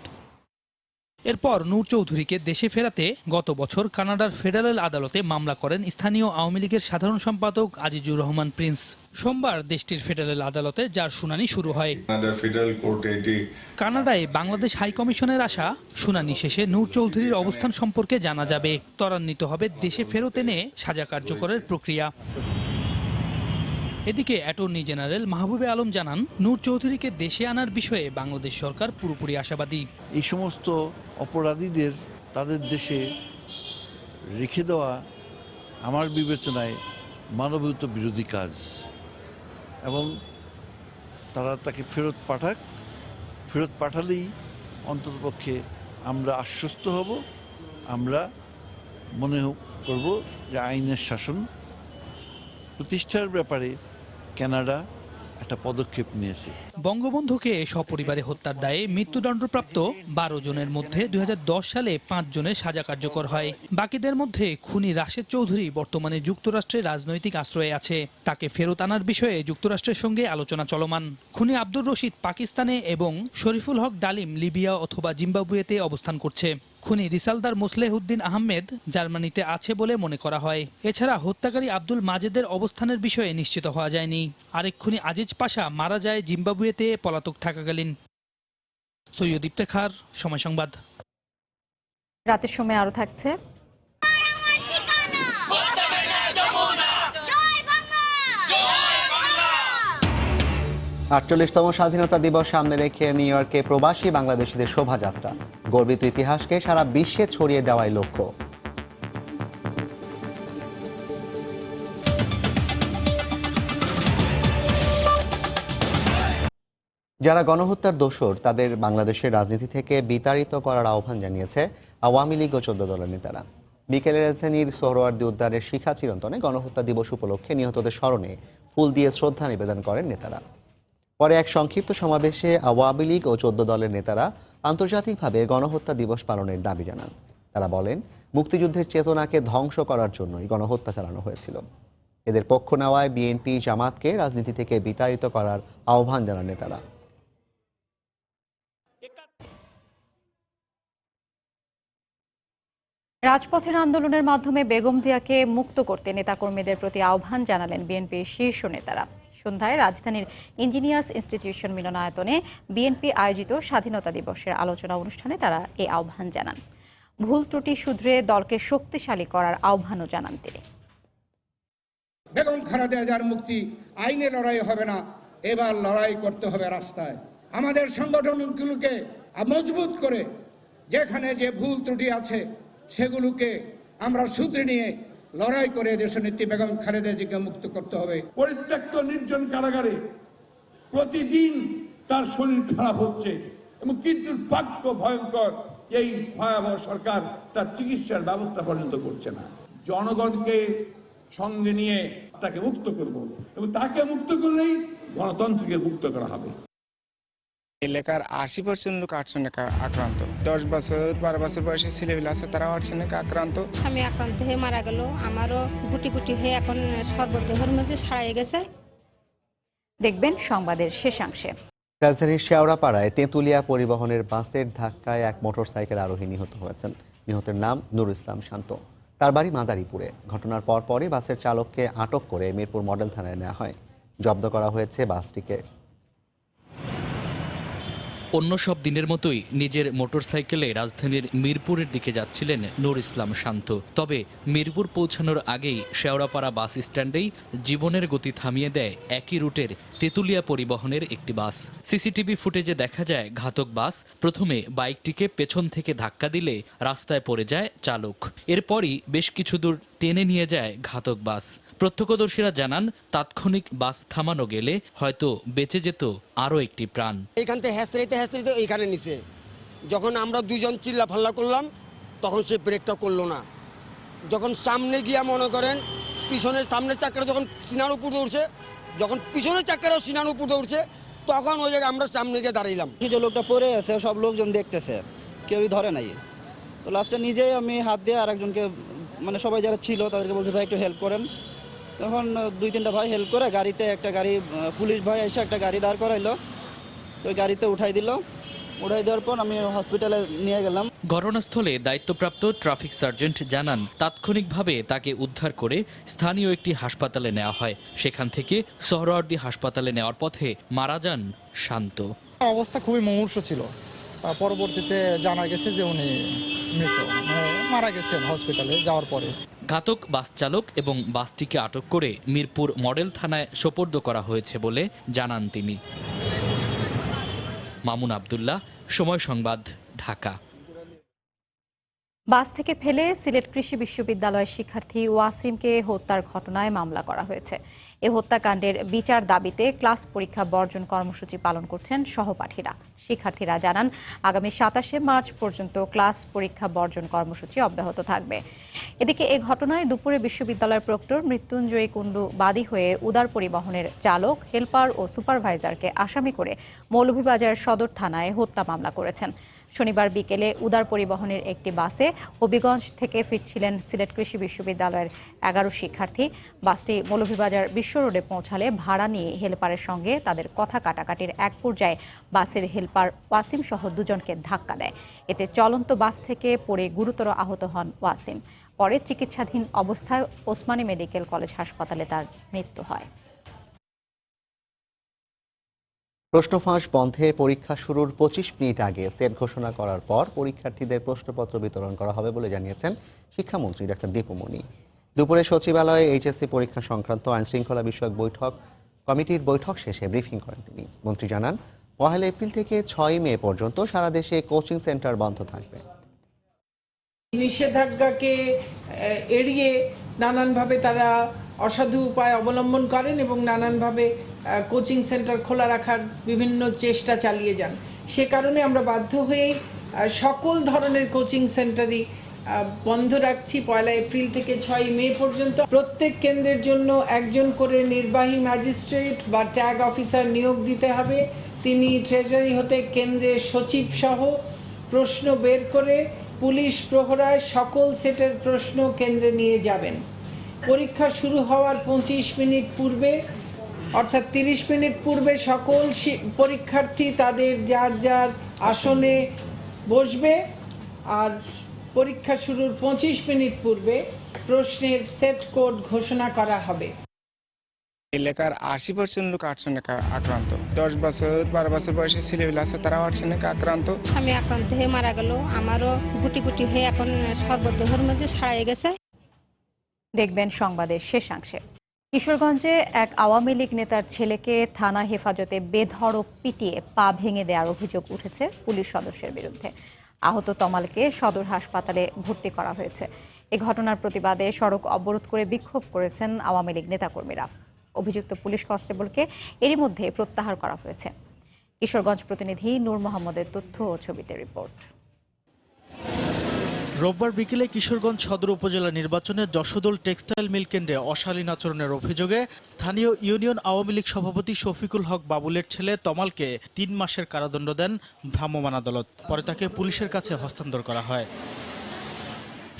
এরপর নূর চৌধুরীকে দেশে ফেরাতে গত বছর কানাডার ফেডারেল আদালতে মামলা করেন স্থানীয় আওয়ামী লীগের সাধারণ সম্পাদক আজিজুর রহমান প্রিন্স। সোমবার দেশটির ফেডারেল আদালতে যার শুনানি শুরু হয়। কানাডায় বাংলাদেশ হাইকমিশনের আসা শুনানি শেষে নূর চৌধুরীর অবস্থান সম্পর্কে জানা যাবে। ত্বরান্বিত হবে দেশে ফেরত এনে সাজা কার্যকরের প্রক্রিয়া। এদিকে অ্যাটর্নি জেনারেল মাহবুবে আলম জানান, নূর চৌধুরীকে দেশে আনার বিষয়ে বাংলাদেশ সরকার পুরোপুরি আশাবাদী। এই সমস্ত অপরাধীদের তাদের দেশে রেখে দেওয়া আমার বিবেচনায় মানবতা বিরোধী কাজ, এবং তারা তাকে ফেরত পাঠালেই অন্ততপক্ষে আমরা আশ্বস্ত হব, আমরা মনে করব যে আইনের শাসন প্রতিষ্ঠার ব্যাপারে কানাডা একটা পদক্ষেপ নিয়েছে। বঙ্গবন্ধুকে সপরিবারে হত্যার দায়ে মৃত্যুদণ্ডপ্রাপ্ত 12 জনের মধ্যে 2010 সালে 5 জনের সাজা কার্যকর হয়। বাকিদের মধ্যে খুনি রাশেদ চৌধুরী বর্তমানে যুক্তরাষ্ট্রের রাজনৈতিক আশ্রয়ে আছে। তাকে ফেরত আনার বিষয়ে যুক্তরাষ্ট্রের সঙ্গে আলোচনা চলমান। খুনি আব্দুর রশিদ পাকিস্তানে এবং শরীফুল হক ডালিম লিবিয়া অথবা জিম্বাবুয়েতে অবস্থান করছে। খুনি রিসালদার মোসলেহউদ্দিন আহমেদ জার্মানিতে আছে বলে মনে করা হয়। এছাড়া হত্যাকারী আব্দুল মাজেদের অবস্থানের বিষয়ে নিশ্চিত হওয়া যায়নি। আরেক খুনি আজিজ পাশা মারা যায় জিম্বাবুয়েতে পলাতক থাকাকালীন। সৈয়দ ইফতেখার, সময় সংবাদ। রাতের সময় আরো থাকছে। ৪৮তম স্বাধীনতা দিবস সামনে রেখে নিউ ইয়র্কে প্রবাসী বাংলাদেশিদের শোভাযাত্রা। গর্বিত ইতিহাসকে সারা বিশ্বে ছড়িয়ে দেওয়াই লক্ষ্য। যারা গণহত্যার দোষর তাদের বাংলাদেশের রাজনীতি থেকে বিতাড়িত করার আহ্বান জানিয়েছে আওয়ামী লীগ ও 14 দলের নেতারা। বিকেলে রাজধানীর সোহরাওয়ার্দী উদ্যানের শিখা চিরন্তনে গণহত্যা দিবস উপলক্ষে নিহতদের স্মরণে ফুল দিয়ে শ্রদ্ধা নিবেদন করেন নেতারা। পরে এক সংক্ষিপ্ত সমাবেশে আওয়ামী লীগ ও 14 দলের নেতারা আন্তর্জাতিকভাবে গণহত্যা দিবস পালনের দাবি জানান। তারা বলেন, মুক্তিযুদ্ধের চেতনাকে ধ্বংস করার জন্যই গণহত্যা চালানো হয়েছিল। এদের পক্ষ নেওয়ায় বিএনপি জামাতকে রাজনীতি থেকে বিতাড়িত করার আহ্বান জানান নেতারা। রাজপথের আন্দোলনের মাধ্যমে বেগম জিয়াকে মুক্ত করতে নেতাকর্মীদের প্রতি আহ্বান জানালেন বিএনপির শীর্ষ নেতারা। সন্ধ্যায় রাজধানীর ইঞ্জিনিয়ার্স ইনস্টিটিউশন মিলনায়তনে বিএনপি আয়োজিত স্বাধীনতা দিবসের আলোচনা অনুষ্ঠানে তারা এই আহ্বান জানান। ভুল ত্রুটি শুধরে দলকে শক্তিশালী করার আহ্বানও জানান তিনি। বেগম খালেদা জিয়ার মুক্তি আইনে লড়াই হবে না, এবার লড়াই করতে হবে রাস্তায়। আমাদের সংগঠনগুলোকে মজবুত করে যেখানে যে ভুল ত্রুটি আছে সেগুলোকে আমরা সূত্রে নিয়ে লড়াই করে দেশনেত্রী বেগম খালেদা জিয়াকে মুক্ত করতে হবে। পরিত্যক্ত নির্জন কারাগারে প্রতিদিন তার শরীর খারাপ হচ্ছে এবং কিন্তু দুর্ভাগ্য ভয়ঙ্কর, এই ভয়াবহ সরকার তার চিকিৎসার ব্যবস্থা পর্যন্ত করছে না। জনগণকে সঙ্গে নিয়ে তাকে মুক্ত করব এবং তাকে মুক্ত করলেই গণতন্ত্রকে মুক্ত করা হবে। এলাকার 80% লোক আর্সেনিকে আক্রান্ত। 10 বছর 12 বছর বয়সী ছেলেমেয়ে আছে, তারাও আর্সেনিকে আক্রান্ত। আমি আক্রান্ত হয়ে মারা গেল, আমারও গুটি গুটি হয়ে এখন সর্বদেহের মধ্যে ছড়িয়ে গেছে। দেখবেন সংবাদের শেষাংশে। রাজধানীর শেওড়াপাড়ায় তেঁতুলিয়া পরিবহনের বাসের ধাক্কায় এক মোটরসাইকেল আরোহী নিহত হয়েছেন। নিহতের নাম নুর ইসলাম শান্ত। তার বাড়ি মাদারীপুরে। ঘটনার পরপরই বাসের চালককে আটক করে মিরপুর মডেল থানায় নেওয়া হয়। জব্দ করা হয়েছে বাসটিকে। অন্য সব দিনের মতোই নিজের মোটরসাইকেলে রাজধানীর মিরপুরের দিকে যাচ্ছিলেন নূর ইসলাম শান্ত। তবে মিরপুর পৌঁছানোর আগেই শেওড়াপাড়া বাস স্ট্যান্ডেই জীবনের গতি থামিয়ে দেয় একই রুটের তেঁতুলিয়া পরিবহনের একটি বাস। সিসিটিভি ফুটেজে দেখা যায় ঘাতক বাস প্রথমে বাইকটিকে পেছন থেকে ধাক্কা দিলে রাস্তায় পড়ে যায় চালক। এরপরই বেশ কিছু দূর টেনে নিয়ে যায় ঘাতক বাস। প্রত্যক্ষদর্শীরা জানান, তাৎক্ষণিক বাস থামানো গেলে হয়তো বেঁচে যেত আরও একটি প্রাণ। এইখান থেকে হ্যাঁচড়াইতে এইখানে নিচে যখন আমরা দুজন চিল্লা ফাল্লা করলাম তখন সে ব্রেকটা করলো না। যখন সামনে গিয়া মনে করেন পিছনের সামনের চাকাটা যখন সিনার উপর দৌড়ছে, যখন পিছনের চাকাটাও সিনার উপর দৌড়ছে, তখন ওই জায়গায় আমরা সামনে গিয়ে দাঁড়াইলাম। কিছু লোকটা পড়ে আছে, সব লোকজন দেখতেছে, কেউই ধরে নাই। তো লাস্টে নিজেই আমি হাত দিয়ে আরেকজনকে, মানে সবাই যারা ছিল তাদেরকে বলছে ভাই একটু হেল্প করেন। তখন 2-3টা ভাই হেল্প করে গাড়িতে একটা গাড়ি, পুলিশ ভাই এসে একটা গাড়ি দাঁড় করাইলো, তো ওই গাড়িতে উঠাই দিল। উড়াই দেওয়ার পর আমি হসপিটালে নিয়ে গেলাম। ঘটনাস্থলে দায়িত্বপ্রাপ্ত ট্রাফিক সার্জেন্ট জানান, তাৎক্ষণিকভাবে তাকে উদ্ধার করে স্থানীয় একটি হাসপাতালে নেওয়া হয়। সেখান থেকে সোহরাওয়ার্দী হাসপাতালে নেওয়ার পথে মারা যান শান্ত। অবস্থা খুবই মুমূর্ষ ছিল। পরবর্তীতে জানা গেছে যে উনি মৃত, মারা গেছেন হসপিটালে যাওয়ার পরে। ঘাতক বাস চালক এবং বাসটিকে আটক করে মিরপুর মডেল থানায় সোপর্দ করা হয়েছে বলে জানান তিনি। মামুন আব্দুল্লাহ, সময় সংবাদ, ঢাকা। বাস থেকে ফেলে সিলেট কৃষি বিশ্ববিদ্যালয়ের শিক্ষার্থী ওয়াসিমকে হত্যার ঘটনায় মামলা করা হয়েছে। এ হত্যাকাণ্ডের বিচার দাবিতে ক্লাস পরীক্ষা বর্জন কর্মসূচি পালন করছেন সহপাঠীরা। শিক্ষার্থীরা জানান, আগামী 27শে মার্চ পর্যন্ত ক্লাস পরীক্ষা বর্জন কর্মসূচি অব্যাহত থাকবে। এদিকে এ ঘটনায় দুপুরে বিশ্ববিদ্যালয়ের প্রক্টর মৃত্যুঞ্জয়ী কুণ্ডু বাদী হয়ে উদার পরিবহনের চালক, হেলপার ও সুপারভাইজারকে আসামি করে মৌলভীবাজার সদর থানায় হত্যা মামলা করেছেন। শনিবার বিকেলে উদার পরিবহনের একটি বাসে হবিগঞ্জ থেকে ফিরছিলেন সিলেট কৃষি বিশ্ববিদ্যালয়ের 11 শিক্ষার্থী। বাসটি মৌলভীবাজার বিশ্ব রোডে পৌঁছালে ভাড়া নিয়ে হেলপারের সঙ্গে তাদের কথা কাটাকাটির এক পর্যায়ে বাসের হেলপার ওয়াসিম সহ দুজনকে ধাক্কা দেয়। এতে চলন্ত বাস থেকে পড়ে গুরুতর আহত হন ওয়াসিম। পরে চিকিৎসাধীন অবস্থায় ওসমানী মেডিকেল কলেজ হাসপাতালে তার মৃত্যু হয়। প্রশ্ন ফাঁস বন্ধে পরীক্ষা শুরুর 25 মিনিট আগে সেট ঘোষণা করার পর পরীক্ষার্থীদের প্রশ্নপত্র বিতরণ করা হবে বলে জানিয়েছেন শিক্ষামন্ত্রী ডক্টর দীপু মনি। দুপুরে সচিবালয়ে এইচএসসি পরীক্ষা সংক্রান্ত আইনশৃঙ্খলা বিষয়ক কমিটির বৈঠক শেষে ব্রিফিং করেন তিনি। মন্ত্রী জানান, 1 এপ্রিল থেকে 6 মে পর্যন্ত সারা দেশে কোচিং সেন্টার বন্ধ থাকবে। নিষেধাজ্ঞাকে এড়িয়ে নানানভাবে তারা অসাধু উপায় অবলম্বন করেন এবং নানানভাবে কোচিং সেন্টার খোলা রাখার বিভিন্ন চেষ্টা চালিয়ে যান। সে কারণে আমরা বাধ্য হয়েই সকল ধরনের কোচিং সেন্টারই বন্ধ রাখছি 1 এপ্রিল থেকে 6 মে পর্যন্ত। প্রত্যেক কেন্দ্রের জন্য একজন করে নির্বাহী ম্যাজিস্ট্রেট বা ট্যাগ অফিসার নিয়োগ দিতে হবে। তিনি ট্রেজারি হতে কেন্দ্রের সচিব সহ প্রশ্ন বের করে পুলিশ প্রহরায় সকল সেটের প্রশ্ন কেন্দ্রে নিয়ে যাবেন। পরীক্ষা শুরু হওয়ার 25 মিনিট পূর্বে অর্থাৎ 30 মিনিট পূর্বে সকল পরীক্ষার্থী তাদের যার যার আসনে বসবে আর পরীক্ষা শুরুর 25 মিনিট পূর্বে প্রশ্নের সেট কোড ঘোষণা করা হবে। এলাকার 80% লোক আর্সেনিকে আক্রান্ত। 10 বছর 12 বছর বয়সী ছেলেমেয়ে আছে, তারাও আর্সেনিকে আক্রান্ত। আমি আক্রান্ত হয়ে মারা গেল, আমারও গুটি গুটি হয়ে এখন সর্বদেহের মধ্যে ছড়িয়ে গেছে। দেখবেন সংবাদের শেষাংশে। কিশোরগঞ্জে এক আওয়ামী লীগ নেতার ছেলেকে থানা হেফাজতে বেধড়ক পিটিয়ে পা ভেঙে দেওয়ার অভিযোগ উঠেছে পুলিশ সদস্যের বিরুদ্ধে। আহত তমালকে সদর হাসপাতালে ভর্তি করা হয়েছে। এ ঘটনার প্রতিবাদে সড়ক অবরোধ করে বিক্ষোভ করেছেন আওয়ামী লীগ নেতাকর্মীরা। অভিযুক্ত পুলিশ কনস্টেবলকে এরই মধ্যে প্রত্যাহার করা হয়েছে। কিশোরগঞ্জ প্রতিনিধি নূর মোহাম্মদের তথ্য ও ছবিতে রিপোর্ট। রোববার বিকেলে কিশোরগঞ্জ সদর উপজেলা নির্বাচনে যশোদল টেক্সটাইল মিল কেন্দ্রে অশালীন আচরণের অভিযোগে স্থানীয় ইউনিয়ন আওয়ামী লীগ সভাপতি শফিকুল হক বাবুলের ছেলে তমালকে 3 মাসের কারাদণ্ড দেন ভ্রাম্যমাণ আদালত। পরে তাকে পুলিশের কাছে হস্তান্তর করা হয়।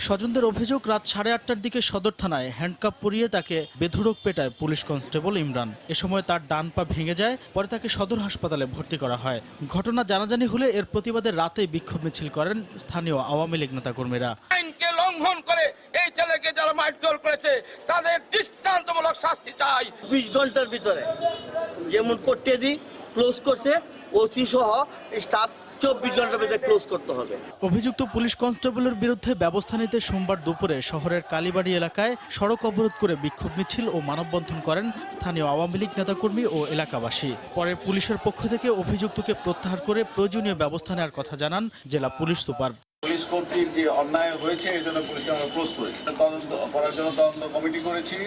স্বজনদের অভিযোগ, রাত 8:30টার দিকে সদর থানায় হ্যান্ডকাপ পরিয়ে তাকে বেধড়ক পেটায় পুলিশ কনস্টেবল ইমরান। এ সময় তার ডান পা ভেঙে যায়। পরে তাকে সদর হাসপাতালে ভর্তি করা হয়। ঘটনা জানাজানি হলে এর প্রতিবাদে রাতেই বিক্ষোভ মিছিল করেন স্থানীয় আওয়ামী লীগ নেতাকর্মীরা। আইনকে লঙ্ঘন করে এই ছেলেকে যারা মারধর করেছে তাদের দৃষ্টান্তমূলক শাস্তি চাই। 20 ঘন্টার ভিতরে যেমন কোর্টেজি ক্লোজ করছে, ওসি সহ স্টাফ 24 ঘন্টার ভিতরে ক্লোজ করতে হবে। অভিযুক্ত পুলিশ কনস্টেবলের বিরুদ্ধে ব্যবস্থা নিতে সোমবার দুপুরে শহরের কালীবাড়ি এলাকায় সড়ক অবরোধ করে বিক্ষোভ মিছিল ও মানববন্ধন করেন স্থানীয় আওয়ামী লীগ নেতাকর্মী ও এলাকাবাসী। পরে পুলিশের পক্ষ থেকে অভিযুক্তকে প্রত্যাহার করে প্রয়োজনীয় ব্যবস্থা নেওয়ার কথা জানান জেলা পুলিশ সুপার। পুলিশ কর্তৃক যে অন্যায় হয়েছে এই জন্য পুলিশকে আমরা ক্লোজ করেছি, তদন্ত করার জন্য তদন্ত কমিটি করেছি।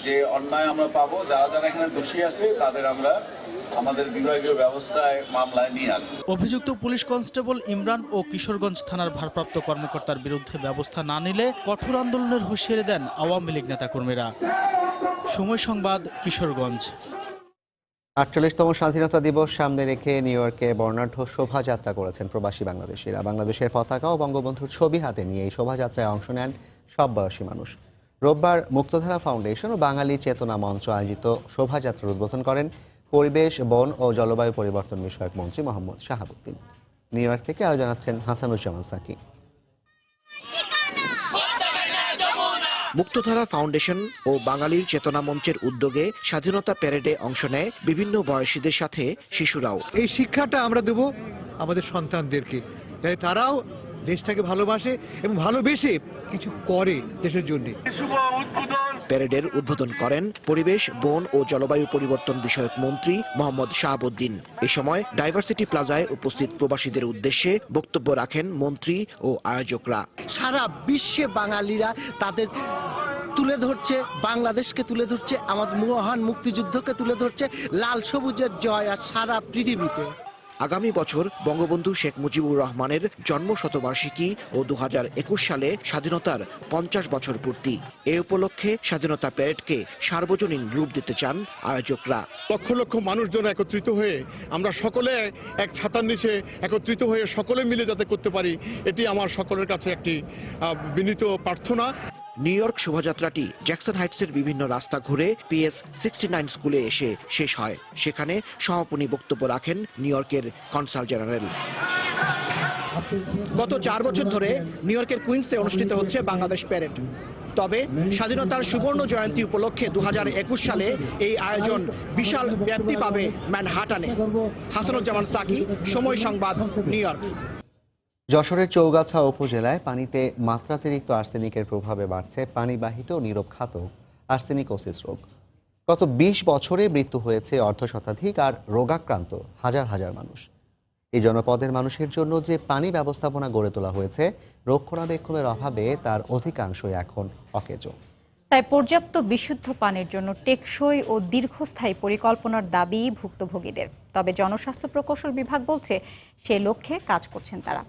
যে অন্যায় আমরা পাবো, যারা যারা এখানে দোষী আছে তাদের আমরা আমাদের বিভাগীয় ব্যবস্থায় মামলায় নিয়ে আসবো। অভিযুক্ত পুলিশ কনস্টেবল ইমরান ও কিশোরগঞ্জ থানার ভারপ্রাপ্ত কর্মকর্তার বিরুদ্ধে ব্যবস্থা না নিলে কঠোর আন্দোলনের হুঁশিয়ারি দেন আওয়ামী লীগ নেতাকর্মীরা। সময় সংবাদ, কিশোরগঞ্জ। ৪৮তম স্বাধীনতা দিবস সামনে রেখে নিউ ইয়র্কে বর্ণাঢ্য শোভাযাত্রা করেছেন প্রবাসী বাংলাদেশিরা। বাংলাদেশের পতাকা ও বঙ্গবন্ধুর ছবি হাতে নিয়ে এই শোভাযাত্রায় অংশ নেন সব বয়সী মানুষ। রোববার মুক্তধারা ফাউন্ডেশন ও বাঙালি চেতনা মঞ্চ আয়োজিত শোভাযাত্রার উদ্বোধন করেন পরিবেশ, বন ও জলবায়ু পরিবর্তন বিষয়ক মন্ত্রী মোহাম্মদ শাহাবুদ্দিন। নিউ ইয়র্ক থেকে আরও জানাচ্ছেন হাসানুজ্জামান সাকি। মুক্তধারা ফাউন্ডেশন ও বাঙালির চেতনা মঞ্চের উদ্যোগে স্বাধীনতা প্যারেডে অংশ নেয় বিভিন্ন বয়সীদের সাথে শিশুরাও। এই শিক্ষাটা আমরা দেব আমাদের সন্তানদেরকে, যাতে তারাও দেশটাকে ভালোবাসে এবং ভালোবেসে কিছু করে দেশের জন্য। প্যারেডের উদ্বোধন করেন পরিবেশ, বন ও জলবায়ু পরিবর্তন বিষয়ক মন্ত্রী মোহাম্মদ শাহাবুদ্দিন। এ সময় ডাইভার্সিটি প্লাজায় উপস্থিত প্রবাসীদের উদ্দেশ্যে বক্তব্য রাখেন মন্ত্রী ও আয়োজকরা। সারা বিশ্বে বাঙালিরা তাদের তুলে ধরছে, বাংলাদেশকে তুলে ধরছে, আমাদের মহান মুক্তিযুদ্ধকে তুলে ধরছে, লাল সবুজের জয় আর সারা পৃথিবীতে। আগামী বছর বঙ্গবন্ধু শেখ মুজিবুর রহমানের জন্ম শতবার্ষিকী ও 2021 সালে স্বাধীনতার 50 বছর পূর্তি। এ উপলক্ষে স্বাধীনতা প্যারেডকে সার্বজনীন রূপ দিতে চান আয়োজকরা। লক্ষ লক্ষ মানুষজন একত্রিত হয়ে আমরা সকলে এক ছাতার নিচে একত্রিত হয়ে সকলে মিলে যাতে করতে পারি, এটি আমার সকলের কাছে একটি বিনীত প্রার্থনা। নিউ ইয়র্ক শোভাযাত্রাটি জ্যাকসন হাইটসের বিভিন্ন রাস্তা ঘুরে PS 69 স্কুলে এসে শেষ হয়। সেখানে সমাপনী বক্তব্য রাখেন নিউ ইয়র্কের কনসাল জেনারেল। গত 4 বছর ধরে নিউ ইয়র্কের কুইন্সে অনুষ্ঠিত হচ্ছে বাংলাদেশ প্যারেড। তবে স্বাধীনতার সুবর্ণ জয়ন্তী উপলক্ষে 2021 সালে এই আয়োজন বিশাল ব্যাপ্তি পাবে ম্যানহাটানে। হাসানুজ্জামান সাকি, সময় সংবাদ, নিউ ইয়র্ক। যশোরের চৌগাছা উপজেলায় পানিতে মাত্রাতিরিক্ত আর্সেনিকের প্রভাবে বাড়ছে পানিবাহিত ও নীরব ঘাতক আর্সেনিকোসিস রোগ। গত 20 বছরে মৃত্যু হয়েছে অর্ধশতাধিক আর রোগাক্রান্ত হাজার হাজার মানুষ। এই জনপদের মানুষের জন্য যে পানি ব্যবস্থাপনা গড়ে তোলা হয়েছে, রক্ষণাবেক্ষণের অভাবে তার অধিকাংশই এখন অকেজো। তাই পর্যাপ্ত বিশুদ্ধ পানির জন্য টেকসই ও দীর্ঘস্থায়ী পরিকল্পনার দাবি ভুক্তভোগীদের। তবে জনস্বাস্থ্য প্রকৌশল বিভাগ বলছে সে লক্ষ্যে কাজ করছেন তারা।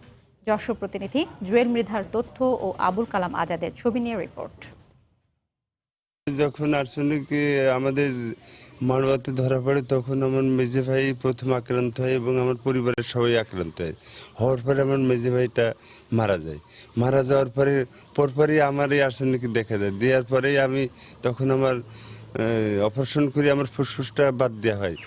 যশোর প্রতিনিধি জুয়েল মৃধার তথ্য ও আবুল কালাম আজাদের ছবি নিয়ে রিপোর্ট। যখন আর্সেনিক আমাদের মাড়োয়াতে ধরা পড়ে তখন আমার মেজে ভাই প্রথম আক্রান্ত হয় এবং আমার পরিবারের সবাই আক্রান্ত হয়। হওয়ার পরে আমার মেজে ভাইটা মারা যায়। মারা যাওয়ার পরপরই আমার এই আর্সেনিক দেখা যায়। দেওয়ার পরেই আমি তখন আমার অপারেশন করে আমার ফুসফুসটা বাদ দেওয়া হয়।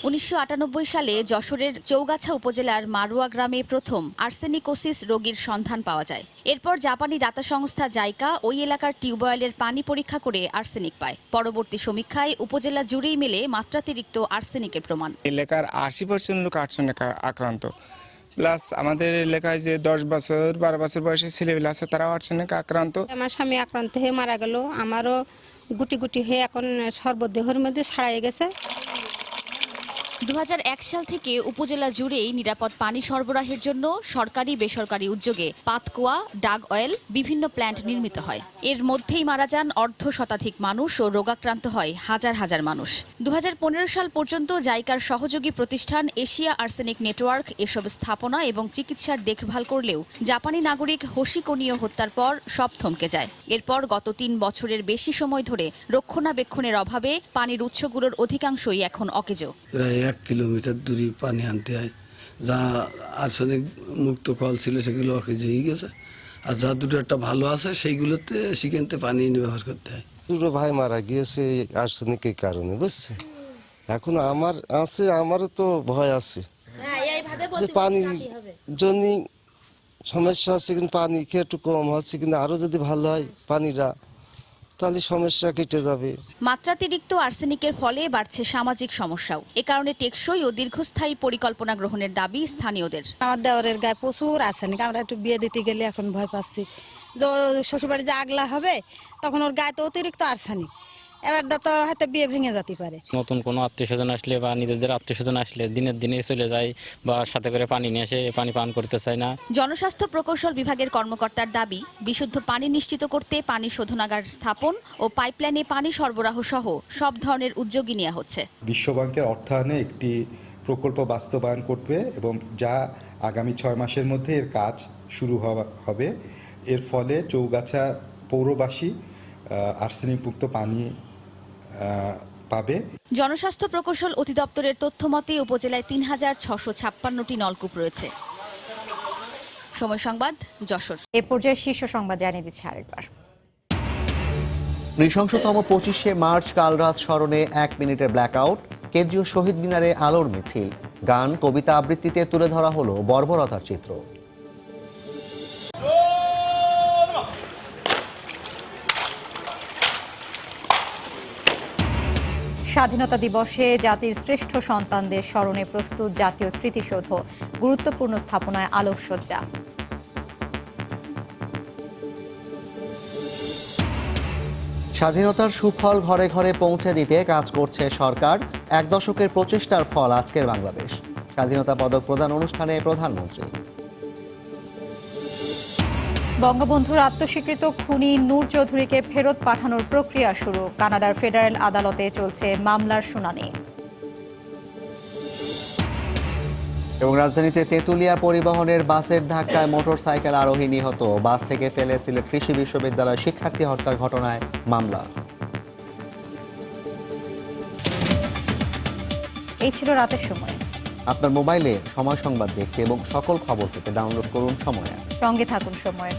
1998 সালে যশোরের চৌগাছা উপজেলার মারুয়া গ্রামে প্রথম আর্সেনিকোসিস রোগীর সন্ধান পাওয়া যায়। এরপর জাপানি দাতা সংস্থা জাইকা ওই এলাকার টিউবওয়েলের পানি পরীক্ষা করে আর্সেনিক পায়। পরবর্তী সমীক্ষায় উপজেলা জুড়েই মেলে মাত্রাতিরিক্ত আর্সেনিকের প্রমাণ। এলাকার 80% লোক আর্সেনিকে আক্রান্ত। প্লাস আমাদের এলাকায় যে 10 বছর 12 বছর বয়সী ছেলেমেয়ে আছে তারাও আর্সেনিকে আক্রান্ত। আমার স্বামী আক্রান্ত হয়ে মারা গেল, আমারও গুটি গুটি হয়ে এখন সর্বদেহের মধ্যে ছড়াই গেছে। 2001 সাল থেকে উপজেলা জুড়েই নিরাপদ পানি সরবরাহের জন্য সরকারি বেসরকারি উদ্যোগে পাতকুয়া, ডাগ অয়েল বিভিন্ন প্ল্যান্ট নির্মিত হয়। এর মধ্যেই মারা যান অর্ধশতাধিক মানুষ ও রোগাক্রান্ত হয় হাজার হাজার মানুষ। 2015 সাল পর্যন্ত জাইকার সহযোগী প্রতিষ্ঠান এশিয়া আর্সেনিক নেটওয়ার্ক এসব স্থাপনা এবং চিকিৎসার দেখভাল করলেও জাপানি নাগরিক হোশিকোনিও হত্যার পর সব থমকে যায়। এরপর গত 3 বছরের বেশি সময় ধরে রক্ষণাবেক্ষণের অভাবে পানির উৎসগুলোর অধিকাংশই এখন অকেজো। 1 কিলোমিটার দূরে পানি আনতে হয়। যা আর্সেনিক মুক্ত কল ছিল সেগুলো অকেজো হয়ে গেছে, আর যা দুটো একটা ভালো আছে সেইগুলোতে সেখানতে পানি ব্যবহার করতে হয়। দুটো ভাই মারা গিয়েছে আর্সেনিকের কারণে, বুঝছে। এখন আমার আছে, আমারও তো ভয় আছে যে পানির জন্য সমস্যা হচ্ছে, কিন্তু পানি খেয়ে একটু কম হচ্ছে, কিন্তু আরো যদি ভালো হয় পানিটা তাহলে সমস্যা কেটে যাবে। মাত্রাতিরিক্ত আর্সেনিকের ফলে বাড়ছে সামাজিক সমস্যাও। এ কারণে টেকসই ও দীর্ঘস্থায়ী পরিকল্পনা গ্রহণের দাবি স্থানীয়দের। আমার দেওরের গায়ে প্রচুর আর্সেনিক, আমরা একটু বিয়ে দিতে গেলে এখন ভয় পাচ্ছি যে শ্বশুরবাড়ি যে আগলা হবে তখন ওর গায়ে তো অতিরিক্ত আর্সেনিক, এবারটা তো হয়তো বিয়ে ভেঙে যেতে পারে। নতুন কোনো আত্মীয়স্বজন আসলে বা নিজেদের আত্মীয়স্বজন আসলে দিনের দিনে চলে যায় বা সাথে করে পানি নিয়ে এসে পানি পান করতে চায় না। জনস্বাস্থ্য প্রকৌশল বিভাগের কর্মকর্তার দাবি, বিশুদ্ধ পানি নিশ্চিত করতে পানি শোধনাগার স্থাপন ও পাইপলাইনে পানি সরবরাহ সহ সব ধরনের উদ্যোগই নেওয়া হচ্ছে। বিশ্বব্যাংকের অর্থায়নে একটি প্রকল্প বাস্তবায়ন করবে এবং যা আগামী 6 মাসের মধ্যে এর কাজ শুরু হবে। এর ফলে চৌগাছা পৌরবাসী আর্সেনিক মুক্ত পানি পাবে। জনস্বাস্থ্য প্রকৌশল অধিদপ্তরের তথ্য মতে উপজেলায় 3656টি নলকূপ রয়েছে। সময় সংবাদ, যশোর। এ পর্যায়ে শীর্ষ সংবাদ জানিয়ে দিচ্ছে আরেকবার। নৃশংসতম 25শে মার্চ কাল রাত স্মরণে 1 মিনিটের ব্ল্যাকআউট, কেন্দ্রীয় শহীদ মিনারে আলোর মিছিল, গান কবিতা আবৃত্তিতে তুলে ধরা হলো বর্বরতার চিত্র। স্বাধীনতা দিবসে জাতির শ্রেষ্ঠ সন্তানদের স্মরণে প্রস্তুত জাতীয় স্মৃতিসৌধ, গুরুত্বপূর্ণ স্থাপনায় আলোকসজ্জা। স্বাধীনতার সুফল ঘরে ঘরে পৌঁছে দিতে কাজ করছে সরকার, 1 দশকের প্রচেষ্টার ফল আজকের বাংলাদেশ। স্বাধীনতা পদক প্রদান অনুষ্ঠানে প্রধানমন্ত্রী। বঙ্গবন্ধুর আত্মস্বীকৃত খুনি নূর চৌধুরীকে ফেরত পাঠানোর প্রক্রিয়া শুরু, কানাডার ফেডারেল আদালতে চলছে মামলার শুনানি। এবং রাজধানীতে তেঁতুলিয়া পরিবহনের বাসের ধাক্কায় মোটরসাইকেল আরোহী নিহত, বাস থেকে ফেলে সিলেট কৃষি বিশ্ববিদ্যালয়ের শিক্ষার্থী হত্যার ঘটনায় মামলা। এই ছিল রাতের সময়। আপনার মোবাইলে সময় সংবাদ দেখতে এবং সকল খবর পেতে ডাউনলোড করুন সময় অ্যাপ। সঙ্গে থাকুন সময়।